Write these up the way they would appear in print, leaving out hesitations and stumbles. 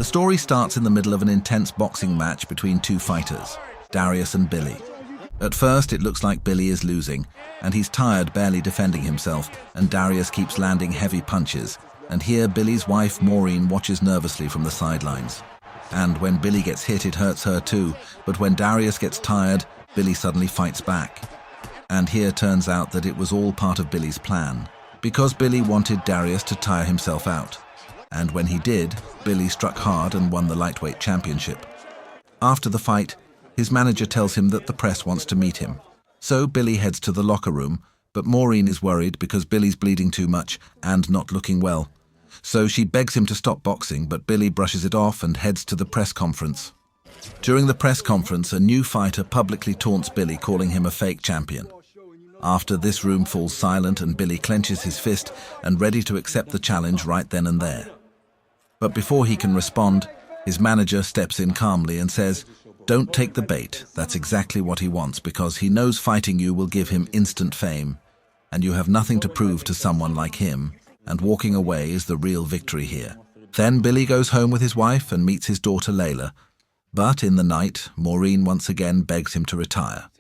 The story starts in the middle of an intense boxing match between two fighters, Darius and Billy. At first, it looks like Billy is losing, and he's tired barely defending himself, and Darius keeps landing heavy punches. And here, Billy's wife, Maureen, watches nervously from the sidelines. And when Billy gets hit, it hurts her too, but when Darius gets tired, Billy suddenly fights back. And here turns out that it was all part of Billy's plan, because Billy wanted Darius to tire himself out. And when he did, Billy struck hard and won the lightweight championship. After the fight, his manager tells him that the press wants to meet him. So Billy heads to the locker room, but Maureen is worried because Billy's bleeding too much and not looking well. So she begs him to stop boxing, but Billy brushes it off and heads to the press conference. During the press conference, a new fighter publicly taunts Billy, calling him a fake champion. After this room falls silent and Billy clenches his fist and ready to accept the challenge right then and there. But before he can respond, his manager steps in calmly and says, "Don't take the bait." That's exactly what he wants, because he knows fighting you will give him instant fame, and you have nothing to prove to someone like him, and walking away is the real victory here. Then Billy goes home with his wife and meets his daughter Layla. But in the night, Maureen once again begs him to retire.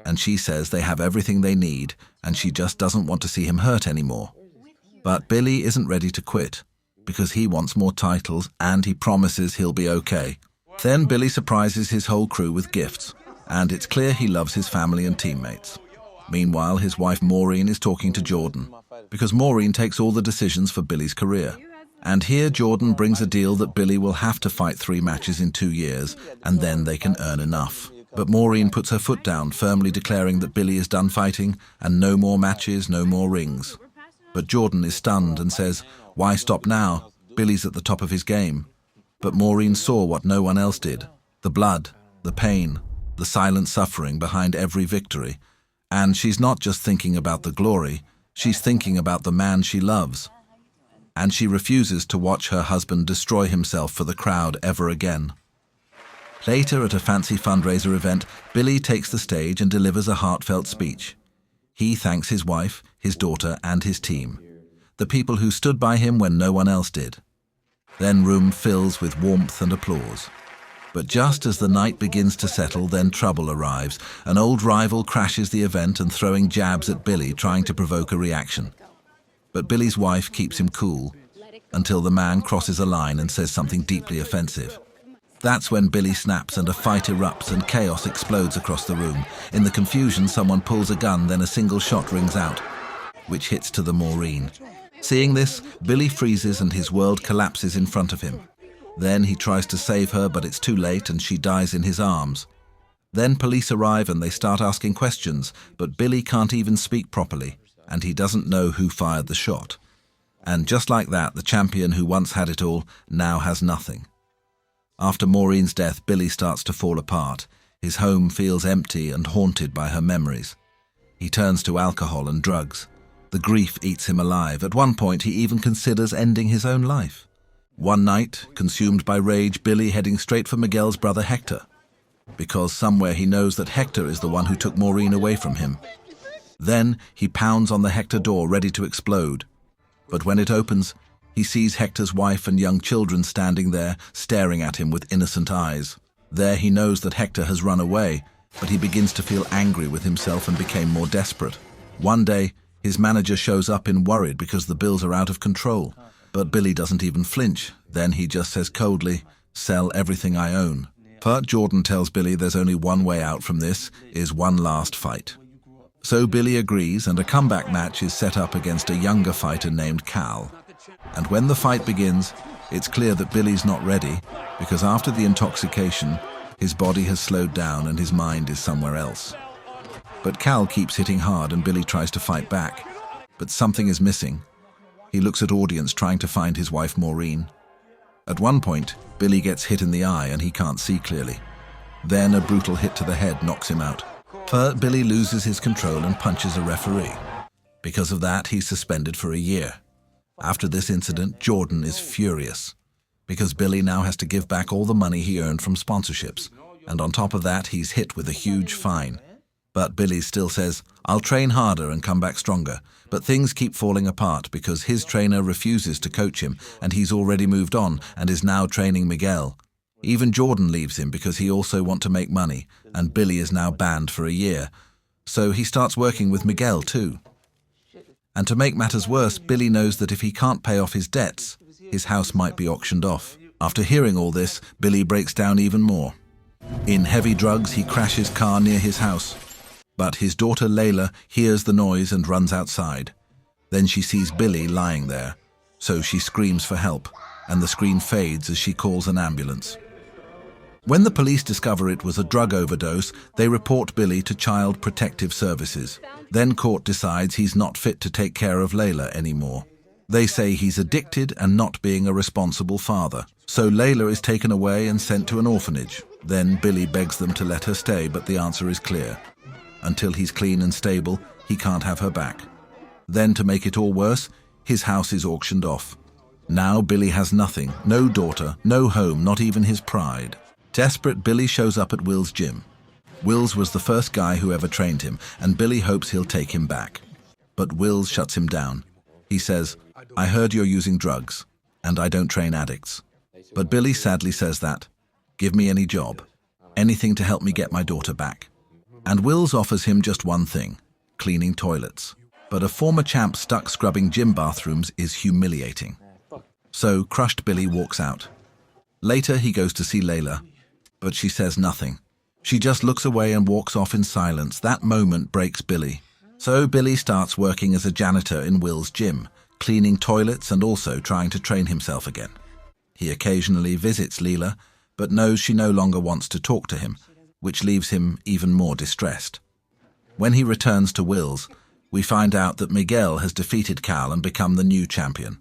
And she says they have everything they need, and she just doesn't want to see him hurt anymore. But Billy isn't ready to quit, because he wants more titles and he promises he'll be okay. Then Billy surprises his whole crew with gifts, and it's clear he loves his family and teammates. Meanwhile, his wife Maureen is talking to Jordan, because Maureen takes all the decisions for Billy's career. And here Jordan brings a deal that Billy will have to fight 3 matches in 2 years, and then they can earn enough. But Maureen puts her foot down, firmly declaring that Billy is done fighting, and no more matches, no more rings. But Jordan is stunned and says, "Why stop now? Billy's at the top of his game." But Maureen saw what no one else did: the blood, the pain, the silent suffering behind every victory. And she's not just thinking about the glory, she's thinking about the man she loves. And she refuses to watch her husband destroy himself for the crowd ever again. Later, at a fancy fundraiser event, Billy takes the stage and delivers a heartfelt speech. He thanks his wife, his daughter, and his team, the people who stood by him when no one else did. Then room fills with warmth and applause. But just as the night begins to settle, then trouble arrives. An old rival crashes the event and throwing jabs at Billy, trying to provoke a reaction. But Billy's wife keeps him cool until the man crosses a line and says something deeply offensive. That's when Billy snaps and a fight erupts and chaos explodes across the room. In the confusion, someone pulls a gun, then a single shot rings out, which hits to the Maureen. Seeing this, Billy freezes and his world collapses in front of him. Then he tries to save her, but it's too late and she dies in his arms. Then police arrive and they start asking questions, but Billy can't even speak properly, and he doesn't know who fired the shot. And just like that, the champion who once had it all now has nothing. After Maureen's death, Billy starts to fall apart. His home feels empty and haunted by her memories. He turns to alcohol and drugs. The grief eats him alive. At one point, he even considers ending his own life. One night, consumed by rage, Billy heading straight for Miguel's brother Hector, because somewhere he knows that Hector is the one who took Maureen away from him. Then he pounds on the Hector door, ready to explode. But when it opens, he sees Hector's wife and young children standing there, staring at him with innocent eyes. There he knows that Hector has run away, but he begins to feel angry with himself and became more desperate. One day, his manager shows up worried because the bills are out of control. But Billy doesn't even flinch. Then he just says coldly, "Sell everything I own." But Jordan tells Billy there's only one way out from this, is one last fight. So Billy agrees, and a comeback match is set up against a younger fighter named Cal. And when the fight begins, it's clear that Billy's not ready, because after the intoxication, his body has slowed down and his mind is somewhere else. But Cal keeps hitting hard and Billy tries to fight back. But something is missing. He looks at audience trying to find his wife Maureen. At one point, Billy gets hit in the eye and he can't see clearly. Then a brutal hit to the head knocks him out. But Billy loses his control and punches a referee. Because of that, he's suspended for a year. After this incident, Jordan is furious, because Billy now has to give back all the money he earned from sponsorships, and on top of that, he's hit with a huge fine. But Billy still says, "I'll train harder and come back stronger." But things keep falling apart because his trainer refuses to coach him, and he's already moved on and is now training Miguel. Even Jordan leaves him because he also wants to make money, and Billy is now banned for a year. So he starts working with Miguel too. And to make matters worse, Billy knows that if he can't pay off his debts, his house might be auctioned off. After hearing all this, Billy breaks down even more. In heavy drugs, he crashes his car near his house. But his daughter Layla hears the noise and runs outside. Then she sees Billy lying there, so she screams for help, and the screen fades as she calls an ambulance. When the police discover it was a drug overdose, they report Billy to Child Protective Services. Then court decides he's not fit to take care of Layla anymore. They say he's addicted and not being a responsible father. So Layla is taken away and sent to an orphanage. Then Billy begs them to let her stay, but the answer is clear. Until he's clean and stable, he can't have her back. Then, to make it all worse, his house is auctioned off. Now Billy has nothing, no daughter, no home, not even his pride. Desperate, Billy shows up at Will's gym. Will's was the first guy who ever trained him, and Billy hopes he'll take him back. But Will's shuts him down. He says, "I heard you're using drugs, and I don't train addicts." But Billy sadly says that, "Give me any job, anything to help me get my daughter back." And Will's offers him just one thing, cleaning toilets. But a former champ stuck scrubbing gym bathrooms is humiliating. So crushed Billy walks out. Later he goes to see Layla, but she says nothing. She just looks away and walks off in silence. That moment breaks Billy. So Billy starts working as a janitor in Will's gym, cleaning toilets and also trying to train himself again. He occasionally visits Layla, but knows she no longer wants to talk to him, which leaves him even more distressed. When he returns to Will's, we find out that Miguel has defeated Cal and become the new champion.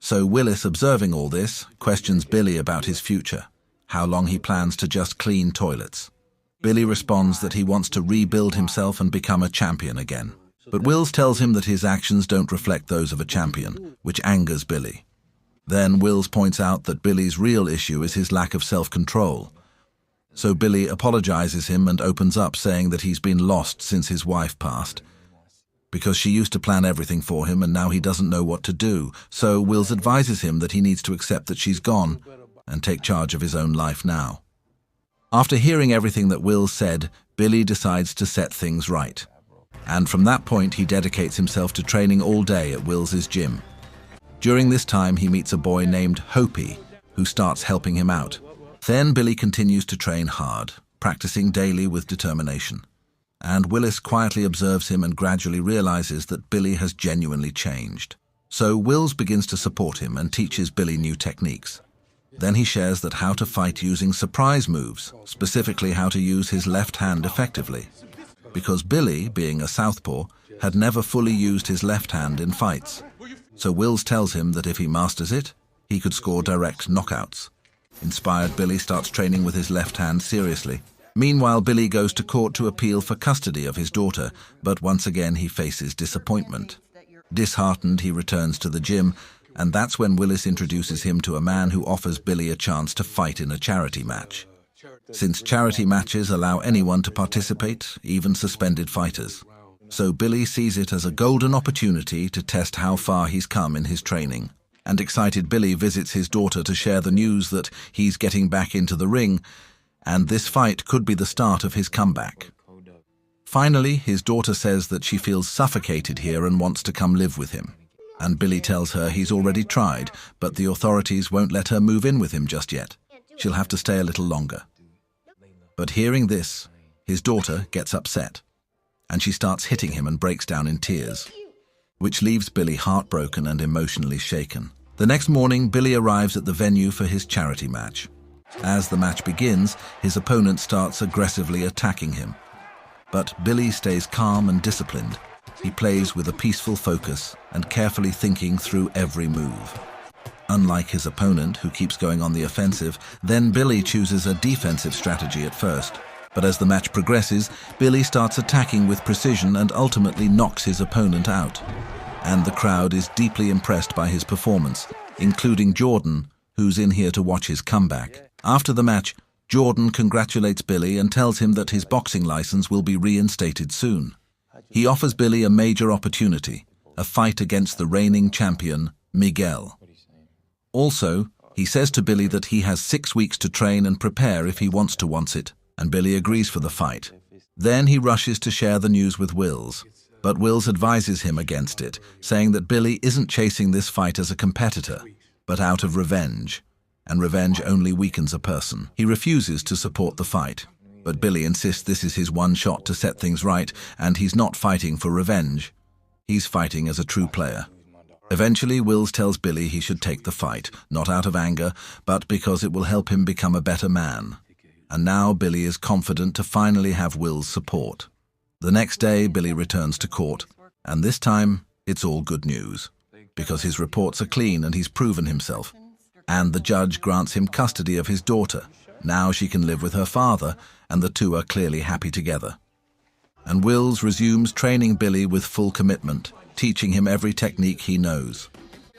So Willis, observing all this, questions Billy about his future, how long he plans to just clean toilets. Billy responds that he wants to rebuild himself and become a champion again. But Wills tells him that his actions don't reflect those of a champion, which angers Billy. Then Wills points out that Billy's real issue is his lack of self-control. So Billy apologizes him and opens up, saying that he's been lost since his wife passed, because she used to plan everything for him and now he doesn't know what to do. So Wills advises him that he needs to accept that she's gone and take charge of his own life now. After hearing everything that Wills said, Billy decides to set things right. And from that point, he dedicates himself to training all day at Wills's gym. During this time, he meets a boy named Hopi, who starts helping him out. Then Billy continues to train hard, practicing daily with determination. And Willis quietly observes him and gradually realizes that Billy has genuinely changed. So Wills begins to support him and teaches Billy new techniques. Then he shares that how to fight using surprise moves, specifically how to use his left hand effectively. Because Billy, being a southpaw, had never fully used his left hand in fights. So Wills tells him that if he masters it, he could score direct knockouts. Inspired, Billy starts training with his left hand seriously. Meanwhile, Billy goes to court to appeal for custody of his daughter, but once again he faces disappointment. Disheartened, he returns to the gym, and that's when Willis introduces him to a man who offers Billy a chance to fight in a charity match. Since charity matches allow anyone to participate, even suspended fighters. So Billy sees it as a golden opportunity to test how far he's come in his training. And excited, Billy visits his daughter to share the news that he's getting back into the ring, and this fight could be the start of his comeback. Finally, his daughter says that she feels suffocated here and wants to come live with him. And Billy tells her he's already tried, but the authorities won't let her move in with him just yet. She'll have to stay a little longer. But hearing this, his daughter gets upset, and she starts hitting him and breaks down in tears, which leaves Billy heartbroken and emotionally shaken. The next morning, Billy arrives at the venue for his charity match. As the match begins, his opponent starts aggressively attacking him. But Billy stays calm and disciplined. He plays with a peaceful focus and carefully thinking through every move. Unlike his opponent, who keeps going on the offensive, then Billy chooses a defensive strategy at first. But as the match progresses, Billy starts attacking with precision and ultimately knocks his opponent out. And the crowd is deeply impressed by his performance, including Jordan, who's in here to watch his comeback. After the match, Jordan congratulates Billy and tells him that his boxing license will be reinstated soon. He offers Billy a major opportunity, a fight against the reigning champion, Miguel. Also, he says to Billy that he has 6 weeks to train and prepare if he wants it, and Billy agrees for the fight. Then he rushes to share the news with Wills, but Wills advises him against it, saying that Billy isn't chasing this fight as a competitor, but out of revenge, and revenge only weakens a person. He refuses to support the fight, but Billy insists this is his one shot to set things right, and he's not fighting for revenge. He's fighting as a true player. Eventually, Wills tells Billy he should take the fight, not out of anger, but because it will help him become a better man. And now Billy is confident to finally have Wills' support. The next day, Billy returns to court, and this time, it's all good news, because his reports are clean and he's proven himself. And the judge grants him custody of his daughter. Now she can live with her father, and the two are clearly happy together. And Wills resumes training Billy with full commitment, teaching him every technique he knows.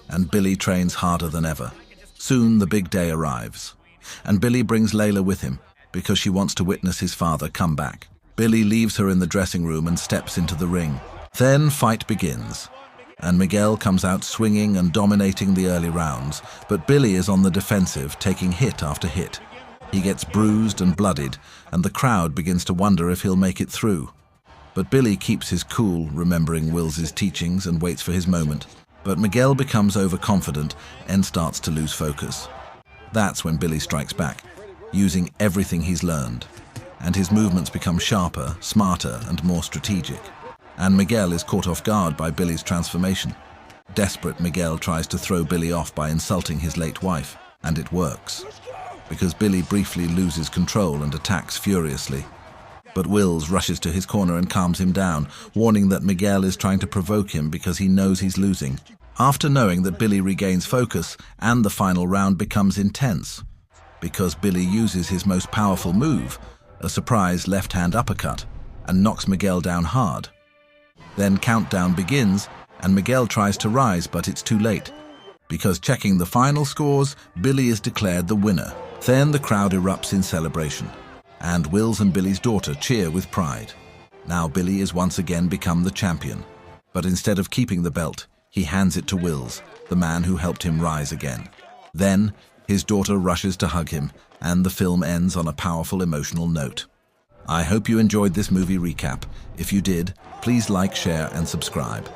And Billy trains harder than ever. Soon the big day arrives. And Billy brings Layla with him, because she wants to witness his father come back. Billy leaves her in the dressing room and steps into the ring. Then fight begins. And Miguel comes out swinging and dominating the early rounds, but Billy is on the defensive, taking hit after hit. He gets bruised and bloodied, and the crowd begins to wonder if he'll make it through. But Billy keeps his cool, remembering Wills' teachings, and waits for his moment. But Miguel becomes overconfident and starts to lose focus. That's when Billy strikes back, using everything he's learned. And his movements become sharper, smarter, and more strategic. And Miguel is caught off guard by Billy's transformation. Desperate, Miguel tries to throw Billy off by insulting his late wife, and it works. Because Billy briefly loses control and attacks furiously. But Wills rushes to his corner and calms him down, warning that Miguel is trying to provoke him because he knows he's losing. After knowing that Billy regains focus, and the final round becomes intense. Because Billy uses his most powerful move, a surprise left-hand uppercut, and knocks Miguel down hard. Then countdown begins, and Miguel tries to rise, but it's too late. Because checking the final scores, Billy is declared the winner. Then the crowd erupts in celebration, and Wills and Billy's daughter cheer with pride. Now Billy is once again become the champion, but instead of keeping the belt, he hands it to Wills, the man who helped him rise again. Then, his daughter rushes to hug him, and the film ends on a powerful emotional note. I hope you enjoyed this movie recap. If you did, please like, share, and subscribe.